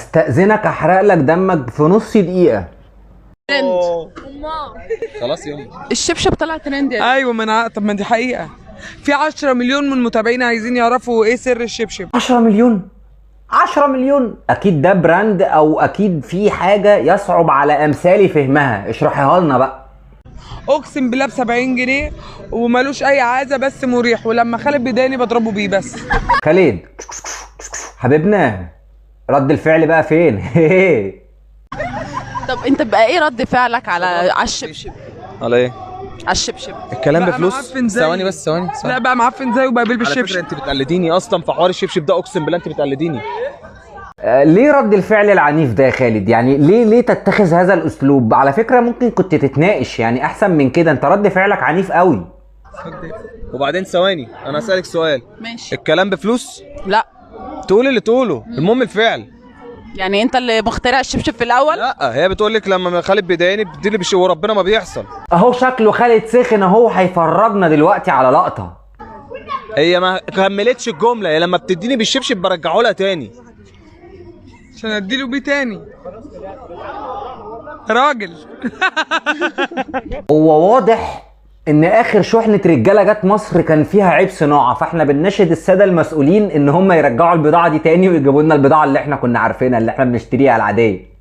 استأذنك احرق لك دمك في نص دقيقة. ترند. خلاص يلا. الشبشب طلع ترند يعني. ايوه طب ما دي حقيقه. في 10 مليون من متابعين عايزين يعرفوا ايه سر الشبشب. 10 مليون؟ 10 مليون؟ اكيد ده براند او اكيد في حاجة يصعب على امثالي فهمها، اشرحيها لنا بقى. اقسم بالله ب 70 جنيه ومالوش اي عازه بس مريح، ولما خالد بيضايقني بضربه بيه بس. خالد حبيبنا، رد الفعل بقى فين؟ طب انت بقى ايه رد فعلك على الشبشب؟ على ايه؟ على الشبشب الكلام بقى بفلوس؟ معفن زي- ثواني بس ثواني. لا بقى معفن زيه وبقى بيلبس على فكره شبشب. انت بتقلديني اصلا في حوار الشبشب ده، اقسم بالله انت بتقلديني. ليه رد الفعل العنيف ده يا خالد؟ يعني ليه تتخذ هذا الاسلوب؟ على فكرة ممكن كنت تتناقش يعني احسن من كده، انت رد فعلك عنيف قوي. وبعدين ثواني انا اسالك سؤال. ماشي. الكلام بفلوس؟ لا تقول اللي تقوله، المهم الفعل. يعني انت اللي مخترع الشبشب في الاول؟ لا هي بتقول لك لما خالد بيضايقني بتديلي بشيء وربنا ما بيحصل. اهو شكله خالد سخن اهو، هيفرجنا دلوقتي على لقطة. هي ما كملتش الجمله، هي لما بتديني بالشبشب برجعه لها تاني عشان اديله بيه تاني راجل. هو واضح ان اخر شحنة رجالة جت مصر كان فيها عيب صناعة، فاحنا بنناشد السادة المسؤولين ان هم يرجعوا البضاعة دي تاني ويجيبوا لنا البضاعة اللي احنا كنا عارفينها اللي احنا بنشتريها العادية.